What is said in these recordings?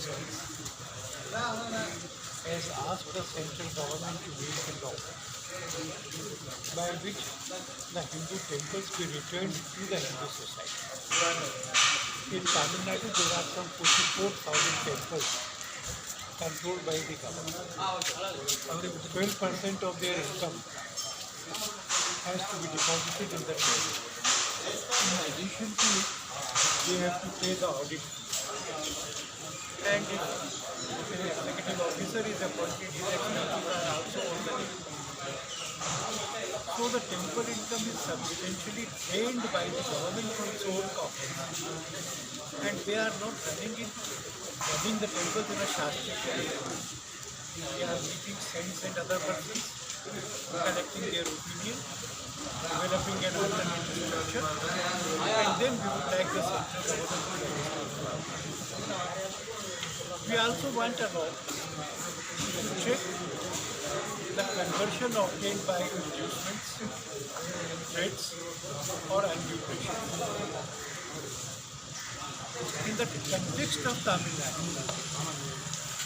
Trustees has asked the central government to make a law by which the Hindu temples be returned to the Hindu society. In Tamil Nadu, there are some 44,000 temples controlled by the government. 12% of their income has to be deposited in the temple. In addition to it, they have to pay the audit fee. And if an executive officer is appointed, his expenses are also on the temple. So the temple income is substantially drained by the government from its own coffers. And they are not running the temples in a Shastric way. They are meeting saints and other persons, collecting their opinion, developing an alternative structure, and then we would like the central government to. We also want a law to check the conversion obtained by inducements, threats, or undue pressure. In the context of Tamil Nadu,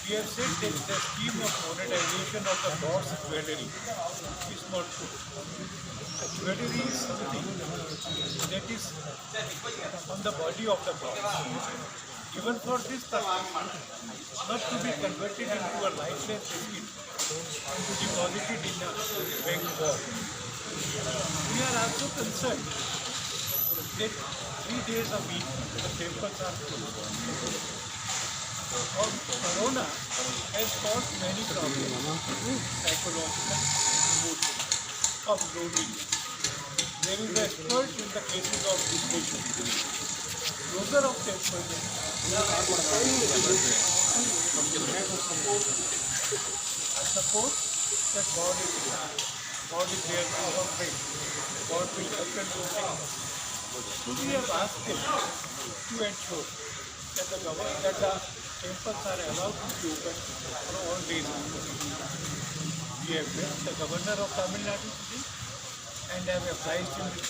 we have said that the scheme of monetization of the gods' jewellery is not good. The jewellery is something that is on the body of the gods. Even for this purpose, not to be converted into a lifeless receipt, to deposit it in a bank vault. We are also concerned that 3 days a week the temples are closed. Corona has caused many problems, psychological, emotional, of loneliness. There is an expert in the cases of depression. Closure of temples support that God is there. God is there to our faith. God will help and protect us. So we have asked him to ensure that the temples are allowed to be open for all days. We have met the governor of Tamil Nadu today and have apprised him with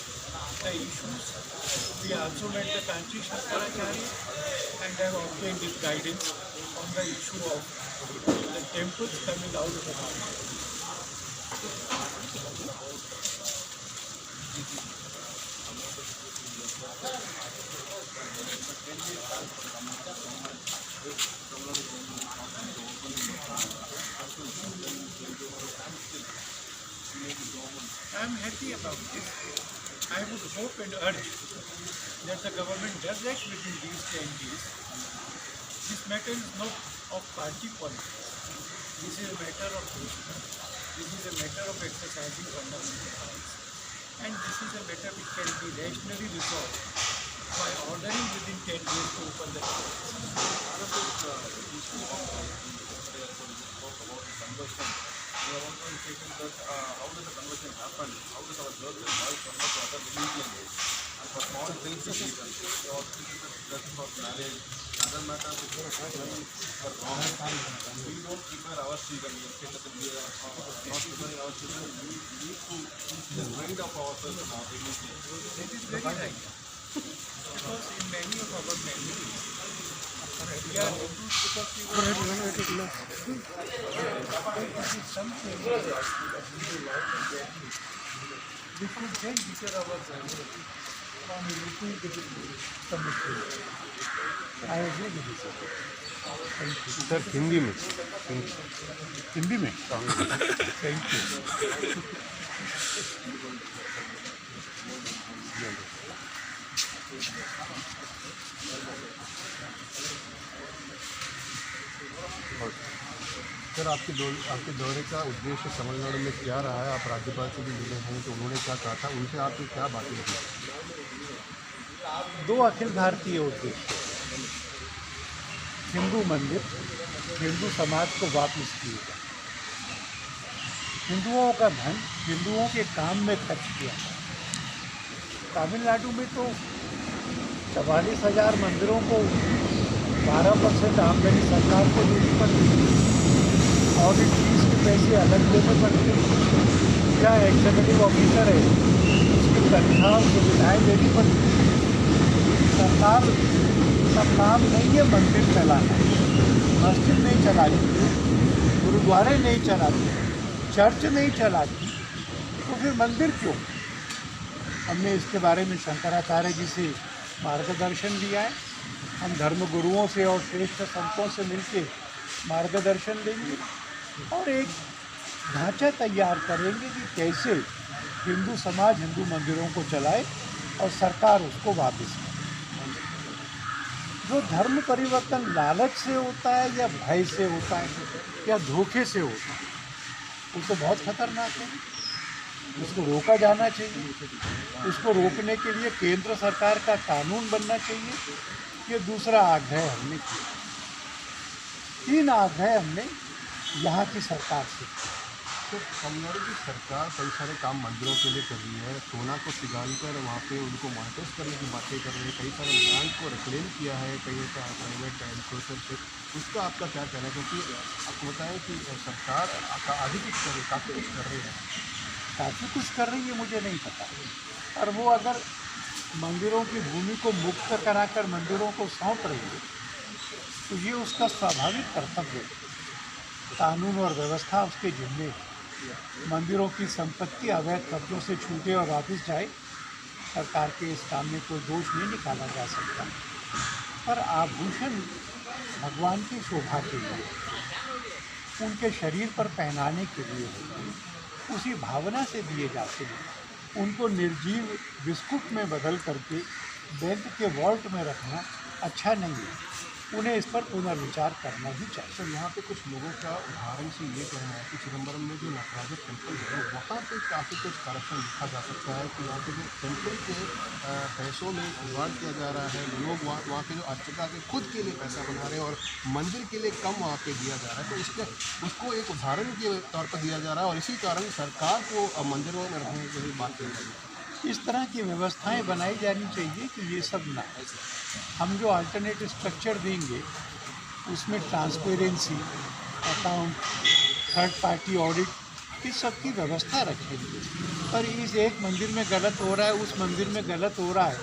the issues. We also met the Kanchi Shankaracharya and have obtained his guidance on the issue of the temples coming out of the mountain. I am happy about this. I would hope and urge that the government does act within these 10 days. This matter is not of party politics. This is a matter of wisdom. This is a matter of exercising fundamental rights. And this is a matter which can be rationally resolved by ordering within 10 days to open the We are also taken that how does the conversion happen? How does our girls and boys convert to other religion? And for small things, or just for marriage, other matters, for wrong. We don't prepare our children. We say that we are not preparing our children. We need to mind of ourselves in our religion. It is very right. Because in many of our families, we are Hindus because we were this is something which would then deter our family from looking to the commitment. I agree with this. Thank you. Sir Hindi में हिंदी में thank you. Sir आपके दौरे का उद्देश्य तमिलनाडु में क्या रहा है? आप राज्यपाल से भी मिले हैं तो उन्होंने क्या कहा था? उनसे आपकी क्या बातें की? 2 अखिल भारतीय उद्देश्य. हिंदू मंदिर हिंदू समाज को वापस किए जाए. हिंदुओं का धन हिंदुओं के काम में खर्च किया. तमिलनाडु में तो 44,000 मंदिरों को 12% आमदनी सरकार को देनी पड़ती है. ऑडिट फीस के पैसे अलग देने पड़ते हैं. क्या एग्जीक्यूटिव ऑफिसर है उसकी तनख्वाह सुविधाएँ देनी पड़ती है. सरकार का काम नहीं है मंदिर चलाना, मस्जिद नहीं चलाती, गुरुद्वारे नहीं चलाती, चर्च नहीं चलाती, तो फिर मंदिर क्यों? हमने इसके बारे में शंकराचार्य जी से मार्गदर्शन लिया है। हम धर्म गुरुओं से और श्रेष्ठ संतों से मिलके मार्गदर्शन लेंगे और एक ढांचा तैयार करेंगे कि कैसे हिंदू समाज हिंदू मंदिरों को चलाए और सरकार उसको वापस करे। जो धर्म परिवर्तन लालच से होता है या भय से होता है या धोखे से होता है, वो तो बहुत खतरनाक है। उसको रोका जाना चाहिए। उसको रोकने के लिए केंद्र सरकार का कानून बनना चाहिए। ये दूसरा आग्रह हमने किया। 3 आग्रह हमने यहाँ की सरकार से किया। तो तमिलनाडु की सरकार कई सारे काम मंदिरों के लिए कर रही है। सोना को पिघालकर वहाँ पे उनको मोनेटाइज करने की बातें कर रही है। कई सारे लैंड को रिक्लेम किया है कई प्राइवेट एग्रीकल्चर से। उसका आपका क्या कहना है? क्योंकि आपको बताएं कि सरकार आगे कुछ कर रही है, काफ़ी कुछ कर रही है। काफ़ी कुछ कर रही है, मुझे नहीं पता। और वो अगर मंदिरों की भूमि को मुक्त कराकर मंदिरों को सौंप रही है तो ये उसका स्वाभाविक कर्तव्य है। कानून और व्यवस्था उसके जिम्मे है। मंदिरों की संपत्ति अवैध कब्जों से छूटे और वापस जाए, सरकार के इस काम में कोई दोष नहीं निकाला जा सकता। पर आभूषण भगवान की शोभा के लिए, उनके शरीर पर पहनाने के लिए उसी भावना से दिए जाते हैं। उनको निर्जीव बिस्कुट में बदल करके बैंक के वॉल्ट में रखना अच्छा नहीं है। उन्हें इस पर पुनर्विचार करना ही चाहिए। सर यहाँ पे कुछ लोगों का उदाहरण से ये कहना है कि चिदम्बरम में जो नटराजर टेम्पल है वहाँ पे काफ़ी कुछ करप्शन लिखा जा सकता है कि यहाँ पे जो टेम्पल के पैसों में जुगाड़ किया जा रहा है। लोग वहाँ के जो अर्चका के खुद के लिए पैसा बना रहे हैं और मंदिर के लिए कम वहाँ पे दिया जा रहा है। तो इसके उसको एक उदाहरण के तौर पर दिया जा रहा है और इसी कारण सरकार को मंदिरों में रहने के लिए बात की जा रही है। इस तरह की व्यवस्थाएं बनाई जानी चाहिए कि ये सब ना। हम जो अल्टरनेट स्ट्रक्चर देंगे उसमें transparency, account, third party audit, इस सब की व्यवस्था रखेंगे। पर इस एक मंदिर में गलत हो रहा है, उस मंदिर में गलत हो रहा है,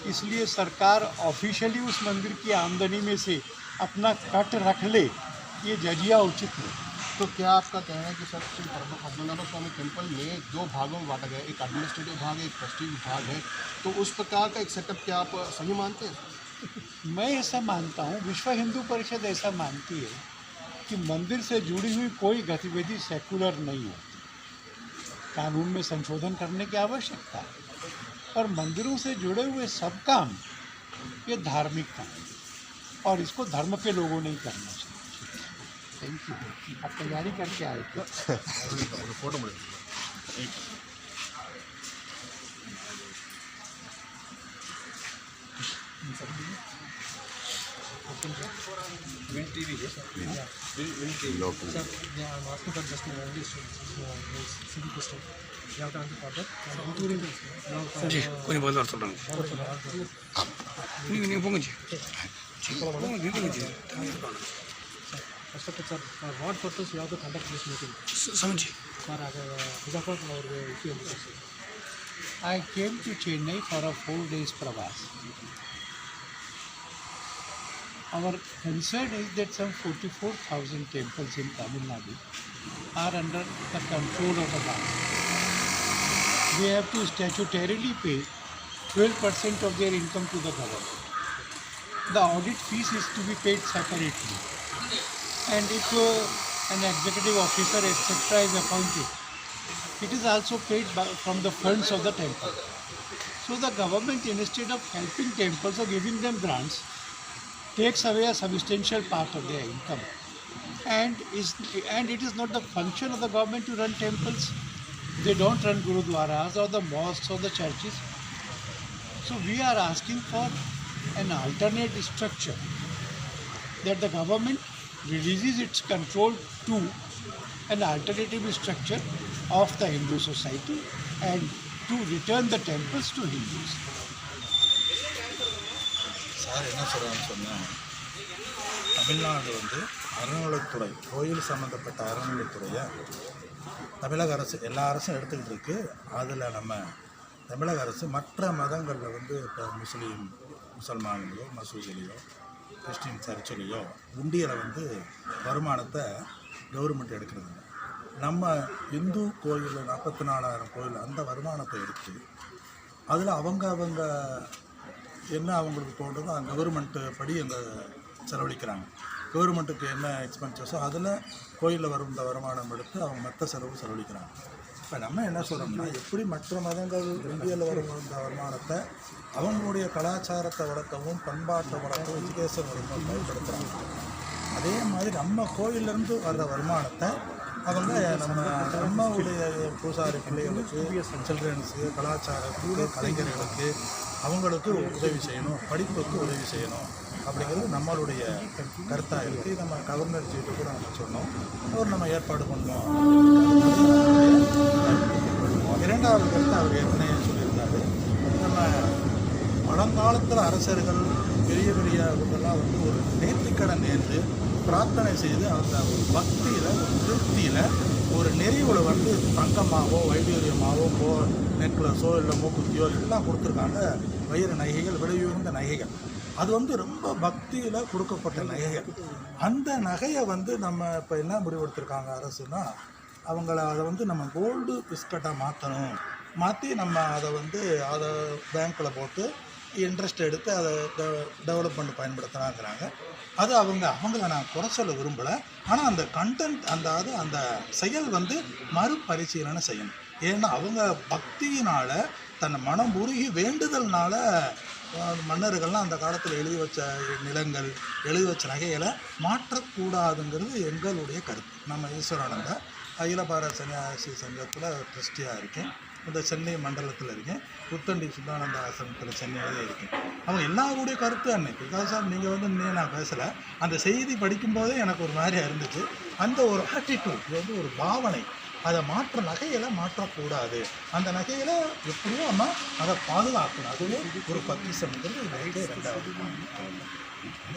इसलिए सरकार ऑफिशियली उस मंदिर की आमदनी में से अपना कट रख ले, ये जजिया उचित नहीं। तो क्या आपका कहना है कि सर श्री पद्मनाभ स्वामी टेम्पल में 2 भागों में बांटा गया है, एक एडमिनिस्ट्रेटिव भाग है, एक ट्रस्टी भाग है, तो उस प्रकार का एक सेटअप क्या आप सही मानते हैं? मैं ऐसा मानता हूँ, विश्व हिंदू परिषद ऐसा मानती है कि मंदिर से जुड़ी हुई कोई गतिविधि सेकुलर नहीं होती। कानून में संशोधन करने की आवश्यकता है, और मंदिरों से जुड़े हुए सब काम ये धार्मिक काम है और इसको धर्म के लोगों ने ही करना चाहिए। Thank you. आप तैयारी करके आए थे। फोटो जी कोई बोल रहा சொல்றாங்க நீங்க போங்க जी போங்க जी First of all, sir, for what purpose you have to conduct this meeting? समझिए For Vijayapada or issue. I came to Chennai for a 4 days pravas. Our concern is that some 44,000 temples in Tamil Nadu are under the control of the government. They have to statutorily pay 12% of their income to the government. The audit fees is to be paid separately. And if an executive officer etc. is appointed, it is also paid from the funds of the temple. So the government, instead of helping temples or giving them grants, takes away a substantial part of their income. And it is not the function of the government to run temples. They don't run gurudwaras or the mosques or the churches. So we are asking for an alternate structure, that the government releases its control to an alternative structure of the Hindu society and to return the temples to Hindus. Sir என்ன சொல்கிறான்னு சொன்னால், தமிழ்நாடு அறநிலைத்துறை, கோயில் சம்மந்தப்பட்ட அறநிலைத்துறையை தமிழக அரசு எல்லா அரசும் எடுத்துக்கிட்டு இருக்கு. அதில் நம்ம தமிழக அரசு மற்ற மதங்களில் இப்போ முஸ்லீம் முசல்மான்களோ மசூதிகளையோ கிறிஸ்டின் சர்ச்சிலையோ உண்டியலை வந்து வருமானத்தை கவர்மெண்ட் எடுக்கிறது இல்லை. நம்ம இந்து கோயிலில் 44,000 கோயில் அந்த வருமானத்தை எடுத்து அதில் அவங்க என்ன அவங்களுக்கு தோன்றதோ அந்த கவர்மெண்ட்டு படி அந்த செலவழிக்கிறாங்க. கவர்மெண்ட்டுக்கு என்ன எக்ஸ்பென்சஸோ அதில் கோயிலில் வரும் இந்த வருமானம் எடுத்து அவங்க மற்ற செலவழிக்கிறாங்க. இப்போ நம்ம என்ன சொல்கிறோம்னா, எப்படி மற்ற மதங்கள் இந்தியாவில் வரும் இந்த வருமானத்தை அவங்களுடைய கலாச்சாரத்தை வளர்க்கவும் பண்பாட்டை வளர்க்கவும் எஜுகேஷன் வளர்க்கவும் பயன்படுத்துகிறாங்க, அதே மாதிரி நம்ம கோயிலேருந்து வர்ற வருமானத்தை அவங்க நம்மளுடைய பூசாரி பிள்ளைகளுக்கு, சில்ட்ரன்ஸுக்கு, கலாச்சாரத்துக்கு, கலைஞர்களுக்கு அவங்களுக்கு உதவி செய்யணும், படிப்புக்கு உதவி செய்யணும் அப்படிங்கிறது நம்மளுடைய கருத்தாக இருக்குது. நம்ம கவர்னர் ஜிட்டு கூட நம்ம சொன்னோம், அவர் நம்ம ஏற்பாடு பண்ணோம். இரண்டாவது கருத்து அவர் ஏற்கனவே சொல்லியிருந்தாரு, நம்ம பழங்காலத்தில் அரசர்கள் பெரிய இவங்கெல்லாம் வந்து ஒரு நேர்த்திக்கடன் நேர்ந்து பிரார்த்தனை செய்து அந்த ஒரு பக்தியில், ஒரு திருப்தியில், ஒரு நெறிவில் வந்து தங்கமாகவோ வைடூரியமாகவோ நெக்லஸோ இல்லை மூக்குத்தியோ எல்லாம் கொடுத்துருக்காங்க. வயிறு நகைகள், விலையுயர்ந்த நகைகள், அது வந்து ரொம்ப பக்தியில் கொடுக்கப்பட்ட நகைகள். அந்த நகையை வந்து நம்ம இப்போ என்ன முடிவெடுத்திருக்காங்க அரசுனா, அதை வந்து நம்ம கோல்டு பிஸ்கட்டாக மாற்றி நம்ம அதை பேங்க்கில் போட்டு இன்ட்ரெஸ்ட் எடுத்து அதை டெவலப்மெண்ட் பயன்படுத்தலாங்கிறாங்க. அது அவங்கள நான் குறை சொல்ல விரும்பலை. ஆனால் அந்த கண்டென்ட் அந்த செயல் வந்து மறுபரிசீலனை செய்யணும். ஏன்னா அவங்க பக்தியினால் தன்னை மனம் உருகி வேண்டுதல்னால மன்னர்கள்லாம் அந்த காலத்தில் எழுதி வச்ச நிலங்கள், எழுதி வச்ச நகைகளை மாற்றக்கூடாதுங்கிறது எங்களுடைய கருத்து. நம்ம ஈஸ்வரானந்தா அகில பாரத சன்னியாசி சங்கத்தில் ட்ரஸ்டியாக இருக்கேன், இந்த சென்னை மண்டலத்தில் இருக்கேன், புத்தண்டி சுத்தானந்த ஆசிரமத்தில் சென்னையிலே இருக்கேன். அவங்க எல்லாருடைய கருத்து அன்னைக்கு பிகாஸ் நீங்கள் வந்து நான் பேசலை, அந்த செய்தி படிக்கும்போதே எனக்கு ஒரு மாதிரியாக இருந்துச்சு. அந்த ஒரு ஆட்டிடியூட், இது வந்து ஒரு பாவனை, அதை நகைகளை மாற்றக்கூடாது, அந்த நகைகளை எப்படியும் நம்ம அதை பாதுகாக்கணும், அதுவே ஒரு பத்திசம்ங்கிறது 2வது.